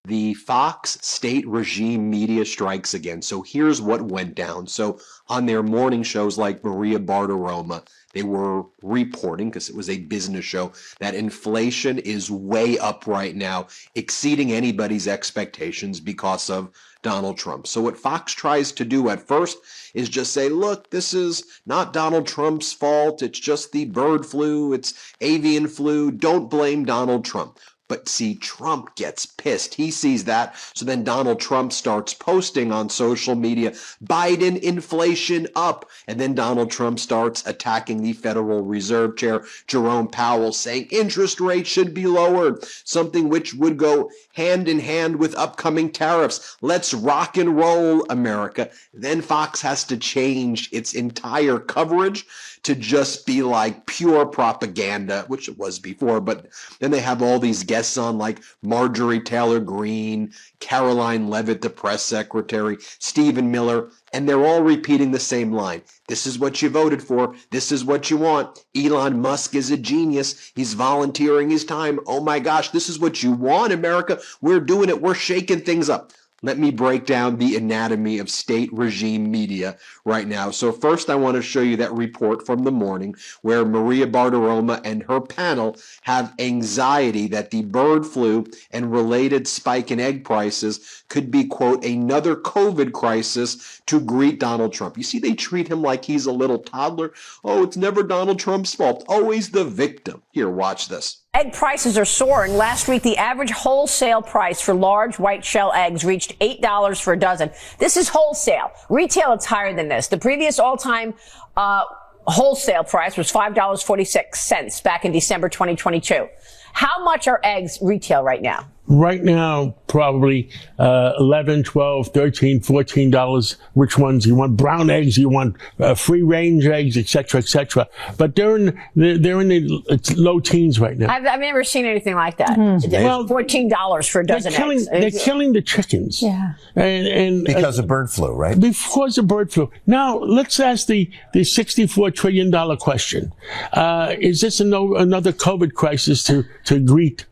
The Fox state regime media strikes again. So here's what went down. So on their morning shows like Maria Bartiromo, they were reporting, because it was a business show, that inflation is way up right now, exceeding anybody's expectations because of Donald Trump. So what Fox tries to do at first is just say, look, this is not Donald Trump's fault. It's just the bird flu. It's avian flu. Don't blame Donald Trump. But see, Trump gets pissed. He sees that. So then Donald Trump starts posting on social media, Biden inflation up. And then Donald Trump starts attacking the Federal Reserve Chair, Jerome Powell, saying interest rates should be lowered, something which would go hand in hand with upcoming tariffs. Let's rock and roll, America. Then Fox has to change its entire coverage to just be like pure propaganda, which it was before, but then they have all these guests on like Marjorie Taylor Greene, Caroline Leavitt, the press secretary, Stephen Miller, and they're all repeating the same line. This is what you voted for. This is what you want. Elon Musk is a genius. He's volunteering his time. Oh my gosh, this is what you want, America. We're doing it. We're shaking things up. Let me break down the anatomy of state regime media right now. So first, I want to show you that report from the morning where Maria Bartiromo and her panel have anxiety that the bird flu and related spike in egg prices could be, quote, another COVID crisis to greet Donald Trump. You see, they treat him like he's a little toddler. Oh, it's never Donald Trump's fault. Always the victim. Here, watch this. Egg prices are soaring. Last week, the average wholesale price for large white shell eggs reached $8 for a dozen. This is wholesale. Retail, it's higher than this. The previous all-time wholesale price was $5.46 back in December 2022. How much are eggs retail right now? Right now, probably $11, $12, $13, $14. Which ones you want? Brown eggs, you want free range eggs, et cetera. But they're in the low teens right now. I've never seen anything like that. Well, $14 for a dozen eggs. They're killing the chickens. Yeah. And because of bird flu, right? Because of bird flu. Now, let's ask the $64 trillion question. Is this another COVID crisis to greet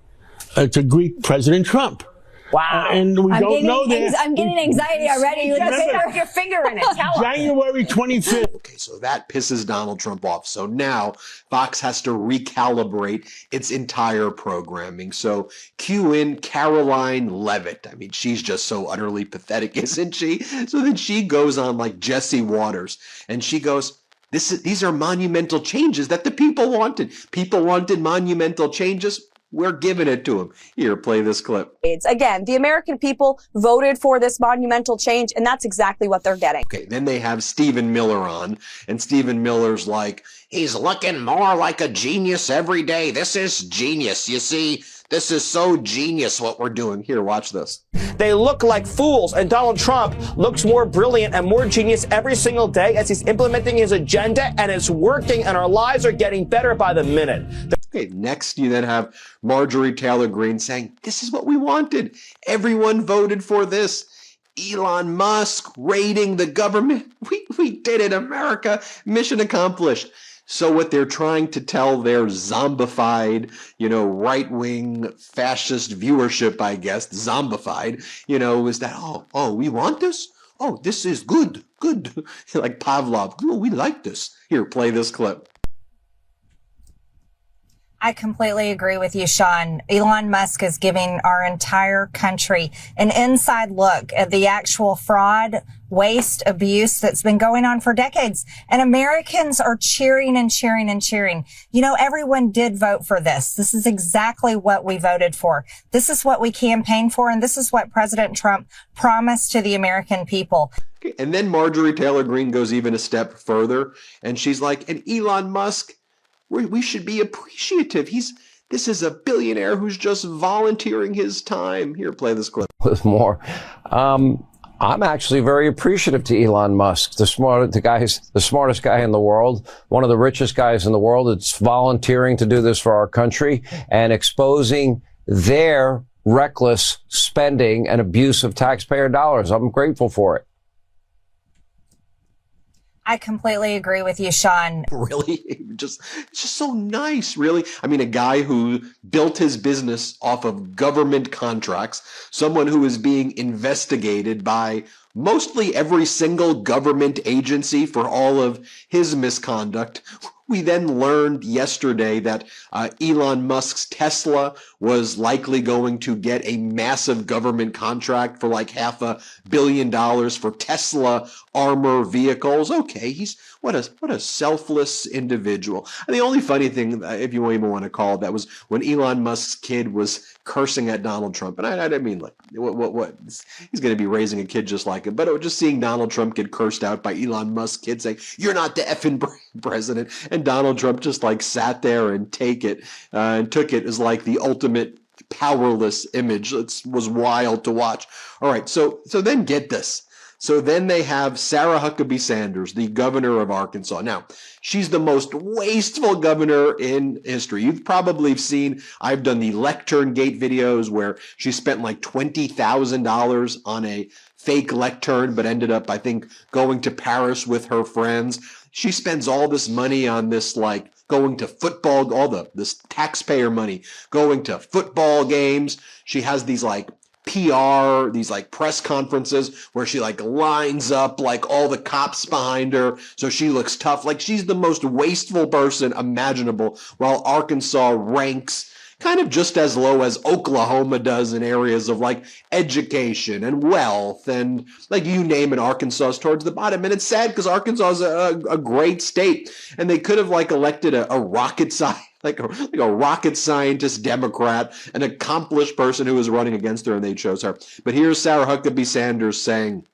President Trump? Wow. And we don't know that. I'm getting anxiety already. Just put your finger in it. Tell us. January 25th. Okay, so that pisses Donald Trump off. So now Fox has to recalibrate its entire programming. So cue in Caroline Leavitt. I mean, she's just so utterly pathetic, isn't she? So then she goes on like Jesse Waters, and she goes, these are monumental changes that the people wanted. People wanted monumental changes. We're giving it to them. Here, play this clip. Again, the American people voted for this monumental change, and that's exactly what they're getting. Okay, then they have Stephen Miller on, and Stephen Miller's like, he's looking more like a genius every day. This is genius. You see, this is so genius what we're doing. Here, watch this. They look like fools, and Donald Trump looks more brilliant and more genius every single day as he's implementing his agenda, and it's working, and our lives are getting better by the minute. Okay, next you then have Marjorie Taylor Greene saying, this is what we wanted. Everyone voted for this. Elon Musk raiding the government. We did it, America. Mission accomplished. So what they're trying to tell their zombified, right-wing fascist viewership, I guess, zombified, is that, oh, we want this? Oh, this is good. Like Pavlov. Oh, we like this. Here, play this clip. I completely agree with you, Sean. Elon Musk is giving our entire country an inside look at the actual fraud, waste, abuse that's been going on for decades. And Americans are cheering and cheering and cheering. Everyone did vote for this. This is exactly what we voted for. This is what we campaigned for. And this is what President Trump promised to the American people. Okay, and then Marjorie Taylor Greene goes even a step further. And she's like, and Elon Musk, we should be appreciative. This is a billionaire who's just volunteering his time. Here, play this clip. With more, I'm actually very appreciative to Elon Musk, the smartest guy in the world, one of the richest guys in the world. It's volunteering to do this for our country and exposing their reckless spending and abuse of taxpayer dollars. I'm grateful for it. I completely agree with you, Sean. Really? It's just so nice, really. I mean, a guy who built his business off of government contracts, someone who is being investigated by mostly every single government agency for all of his misconduct. We then learned yesterday that Elon Musk's Tesla was likely going to get a massive government contract for like $500 million for Tesla armor vehicles. Okay, he's what a selfless individual. And the only funny thing, if you even want to call it that, was when Elon Musk's kid was cursing at Donald Trump. And I mean, like, what? He's going to be raising a kid just like it. But just seeing Donald Trump get cursed out by Elon Musk's kid saying, "You're not the effing president," and Donald Trump just like sat there and took it as like the ultimate powerless image. It was wild to watch. All right, so then get this. So then they have Sarah Huckabee Sanders, the governor of Arkansas. Now, she's the most wasteful governor in history. You've probably seen, I've done the lectern gate videos where she spent like $20,000 on a fake lectern, but ended up, I think, going to Paris with her friends. She spends all this money on this, like, going to football, this taxpayer money, going to football games. She has these, like, PR, these like press conferences where she like lines up like all the cops behind her so she looks tough. Like, she's the most wasteful person imaginable, while Arkansas ranks kind of just as low as Oklahoma does in areas of like education and wealth, and like you name it, Arkansas is towards the bottom. And it's sad because Arkansas is a great state, and they could have like elected a rocket scientist, like a rocket scientist Democrat, an accomplished person who was running against her, and they chose her. But here's Sarah Huckabee Sanders saying,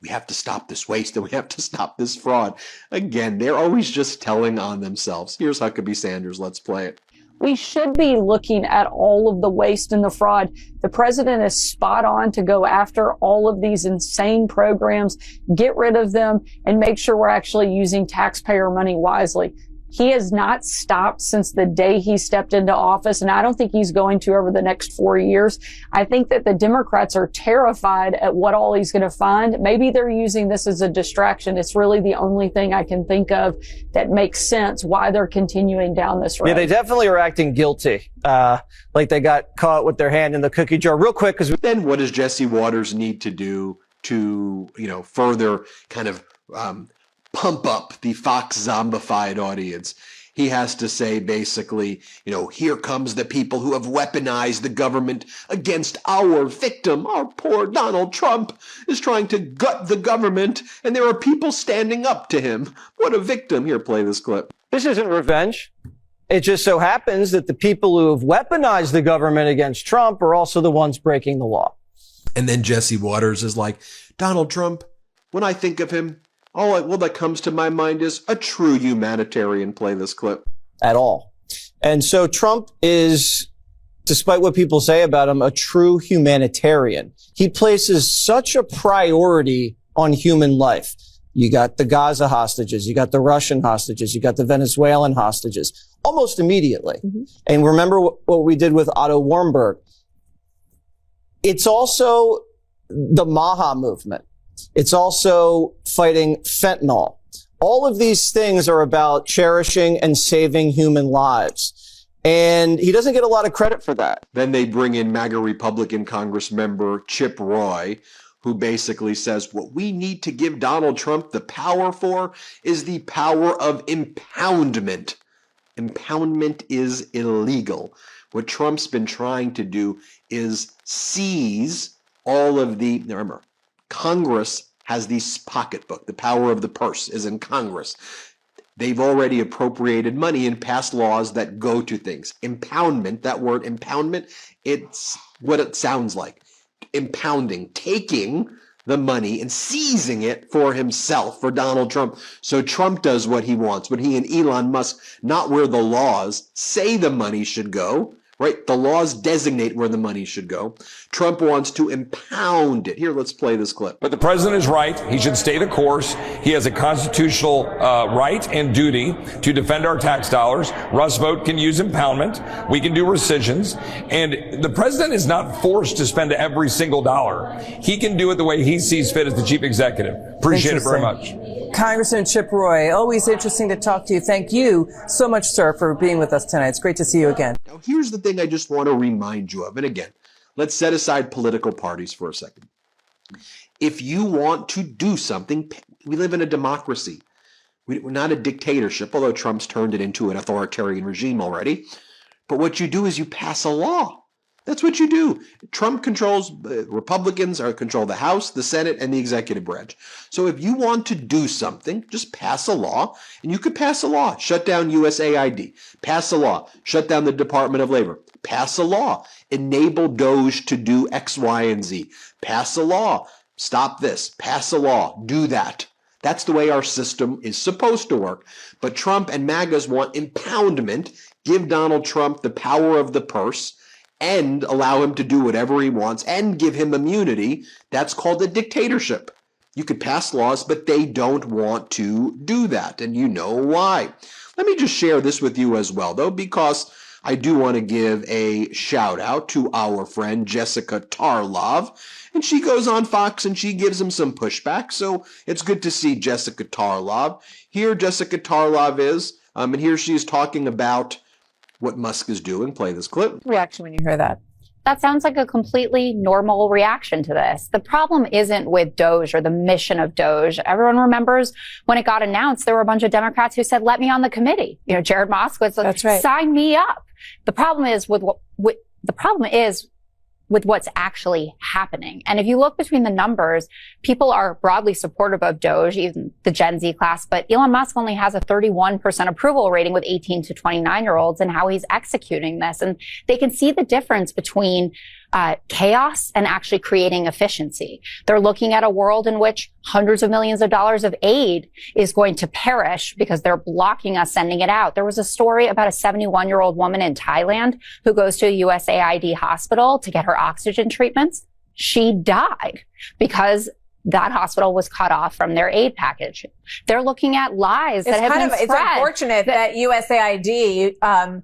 we have to stop this waste and we have to stop this fraud. Again, they're always just telling on themselves. Here's Huckabee Sanders. Let's play it. We should be looking at all of the waste and the fraud. The president is spot on to go after all of these insane programs, get rid of them, and make sure we're actually using taxpayer money wisely. He has not stopped since the day he stepped into office, and I don't think he's going to over the next 4 years. I think that the Democrats are terrified at what all he's going to find. Maybe they're using this as a distraction. It's really the only thing I can think of that makes sense why they're continuing down this road. Yeah, they definitely are acting guilty, like they got caught with their hand in the cookie jar. Real quick, because then what does Jesse Waters need to do to, further kind of pump up the Fox zombified audience? He has to say basically, here comes the people who have weaponized the government against our victim. Our poor Donald Trump is trying to gut the government, and there are people standing up to him. What a victim. Here, play this clip. this isn't revenge. It just so happens that the people who have weaponized the government against Trump are also the ones breaking the law. And then Jesse Waters is like, Donald Trump, when I think of him, all that comes to my mind is a true humanitarian. Play this clip. At all. And so Trump is, despite what people say about him, a true humanitarian. He places such a priority on human life. You got the Gaza hostages, you got the Russian hostages, you got the Venezuelan hostages, almost immediately. Mm-hmm. And remember what we did with Otto Warmberg. It's also the Maha movement. It's also fighting fentanyl. All of these things are about cherishing and saving human lives. And he doesn't get a lot of credit for that. Then they bring in MAGA Republican Congress member Chip Roy, who basically says what we need to give Donald Trump the power for is the power of impoundment. Impoundment is illegal. What Trump's been trying to do is seize all of the, remember, Congress has the pocketbook. The power of the purse is in Congress. They've already appropriated money and passed laws that go to things. Impoundment, that word impoundment, it's what it sounds like. Impounding, taking the money and seizing it for himself, for Donald Trump. So Trump does what he wants, but he and Elon Musk, not where the laws say the money should go, right? The laws designate where the money should go. Trump wants to impound it. Here, let's play this clip. But the president is right. He should stay the course. He has a constitutional right and duty to defend our tax dollars. Russ Vogt can use impoundment. We can do rescissions. And the president is not forced to spend every single dollar. He can do it the way he sees fit as the chief executive. Appreciate it very much. Congressman Chip Roy, always interesting to talk to you. Thank you so much, sir, for being with us tonight. It's great to see you again. Now, here's the thing I just want to remind you of. And again, let's set aside political parties for a second. If you want to do something, we live in a democracy. We're not a dictatorship, although Trump's turned it into an authoritarian regime already. But what you do is you pass a law. That's what you do. Trump controls, Republicans control the House, the Senate, and the executive branch. So if you want to do something, just pass a law, and you could pass a law. Shut down USAID. Pass a law. Shut down the Department of Labor. Pass a law. Enable DOGE to do X, Y, and Z. Pass a law. Stop this. Pass a law. Do that. That's the way our system is supposed to work. But Trump and MAGAs want impoundment, give Donald Trump the power of the purse, and allow him to do whatever he wants and give him immunity. That's called a dictatorship. You could pass laws, but they don't want to do that, and you know why. Let me just share this with you as well, though, because I do want to give a shout out to our friend Jessica Tarlov, and she goes on Fox and she gives him some pushback, so it's good to see Jessica Tarlov. Here Jessica Tarlov is, and here she is talking about what Musk is doing. Play this clip. Reaction when you hear that. That sounds like a completely normal reaction to this. The problem isn't with DOGE or the mission of DOGE. Everyone remembers when it got announced, there were a bunch of Democrats who said, let me on the committee. You know, Jared Moskowitz, like, That's right. Sign me up. The problem is with what's actually happening. And if you look between the numbers, people are broadly supportive of DOGE, even the Gen Z class, but Elon Musk only has a 31% approval rating with 18 to 29-year-olds and how he's executing this. And they can see the difference between chaos and actually creating efficiency. They're looking at a world in which hundreds of millions of dollars of aid is going to perish because they're blocking us sending it out. There was a story about a 71-year-old woman in Thailand who goes to a USAID hospital to get her oxygen treatments. She died because that hospital was cut off from their aid package. They're looking at lies that have been spread. It's unfortunate that USAID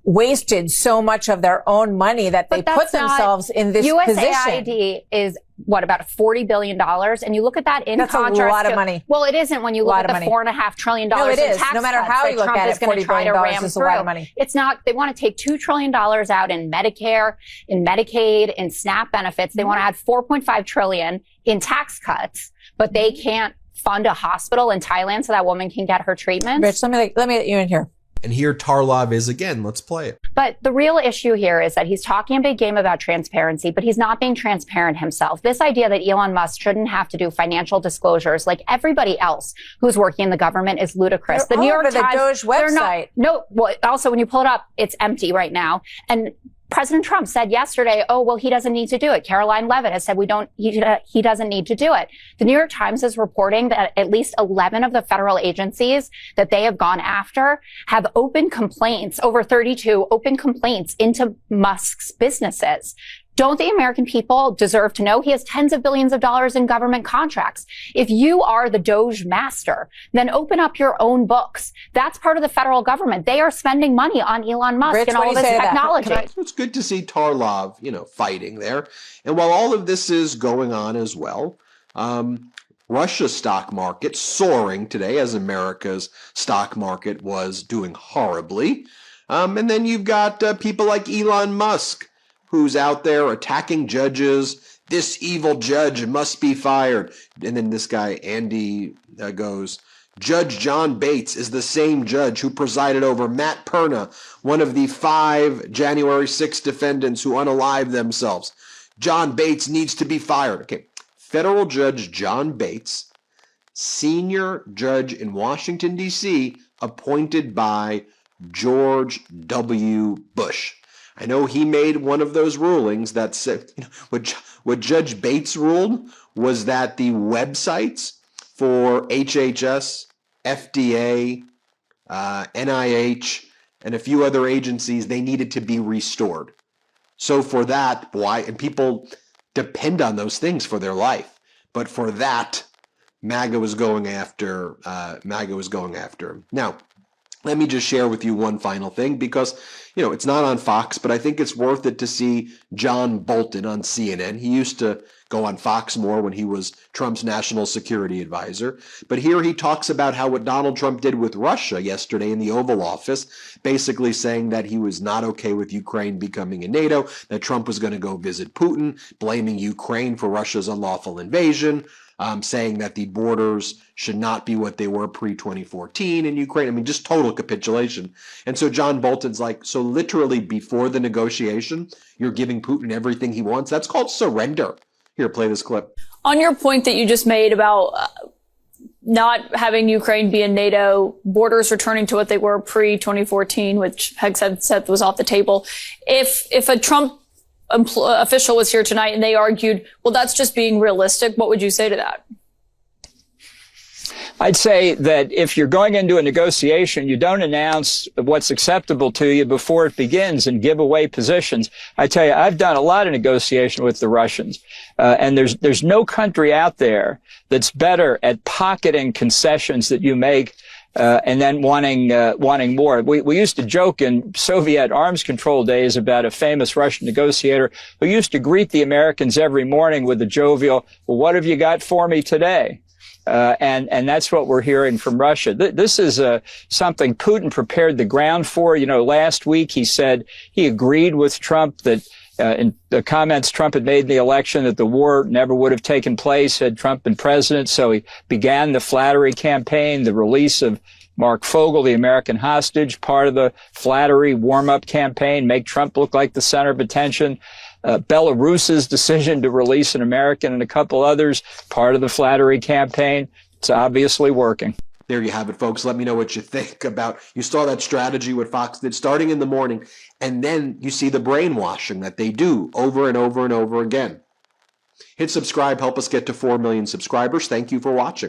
wasted so much of their own money that they put themselves in this position. USAID is about $40 billion. And you look at that in contrast. That's a lot of money. Well, it isn't when you look at the $4.5 trillion in tax cuts. No matter how you look at it, $40 billion is a lot of money. It's not. They want to take $2 trillion out in Medicare, in Medicaid, in SNAP benefits. They want to add $4.5 trillion in tax cuts, but they can't fund a hospital in Thailand so that woman can get her treatment. Rich, let me get you in here. And here Tarlov is again. Let's play it. But the real issue here is that he's talking a big game about transparency, but he's not being transparent himself. This idea that Elon Musk shouldn't have to do financial disclosures like everybody else who's working in the government is ludicrous. They're the New all York over Times, the DOGE website. Also, when you pull it up, it's empty right now. And President Trump said yesterday, oh, well, he doesn't need to do it. Caroline Leavitt has said he doesn't need to do it. The New York Times is reporting that at least 11 of the federal agencies that they have gone after have open complaints, over 32 open complaints into Musk's businesses. Don't the American people deserve to know? He has tens of billions of dollars in government contracts. If you are the DOGE master, then open up your own books. That's part of the federal government. They are spending money on Elon Musk Rich, and all this technology. It's good to see Tarlov, fighting there. And while all of this is going on as well, Russia's stock market soaring today as America's stock market was doing horribly. And then you've got people like Elon Musk, who's out there attacking judges. This evil judge must be fired. And then this guy, Andy, goes, Judge John Bates is the same judge who presided over Matt Perna, one of the 5 January 6 defendants who unalived themselves. John Bates needs to be fired. Okay, federal judge John Bates, senior judge in Washington, D.C., appointed by George W. Bush. I know he made one of those rulings that said, what Judge Bates ruled was that the websites for HHS, FDA, NIH, and a few other agencies, they needed to be restored. So for that, and people depend on those things for their life. But for that, MAGA was going after him. Now, let me just share with you one final thing, because, it's not on Fox, but I think it's worth it to see John Bolton on CNN. He used to go on Fox more when he was Trump's national security advisor. But here he talks about how what Donald Trump did with Russia yesterday in the Oval Office, basically saying that he was not okay with Ukraine becoming in NATO, that Trump was going to go visit Putin, blaming Ukraine for Russia's unlawful invasion, saying that the borders should not be what they were pre-2014 in Ukraine. I mean, just total capitulation. And so John Bolton's like, so literally before the negotiation, you're giving Putin everything he wants? That's called surrender. Here, play this clip. On your point that you just made about not having Ukraine be in NATO, borders returning to what they were pre-2014, which Peg said was off the table. If a Trump official was here tonight and they argued, well, that's just being realistic, what would you say to that? I'd say that if you're going into a negotiation, you don't announce what's acceptable to you before it begins and give away positions. I tell you, I've done a lot of negotiation with the Russians, and there's no country out there that's better at pocketing concessions that you make and then wanting more. We used to joke in Soviet arms control days about a famous Russian negotiator who used to greet the Americans every morning with a jovial, well, what have you got for me today? And that's what we're hearing from Russia. This is something Putin prepared the ground for. Last week he said he agreed with Trump that in the comments Trump had made in the election that the war never would have taken place had Trump been president. So he began the flattery campaign, the release of Mark Fogel, the American hostage, part of the flattery warm-up campaign, make Trump look like the center of attention. Belarus's decision to release an American and a couple others, part of the flattery campaign. It's obviously working. There you have it, folks. Let me know what you think about, you saw that strategy what Fox did starting in the morning, and then you see the brainwashing that they do over and over and over again. Hit subscribe, help us get to 4 million subscribers. Thank you for watching.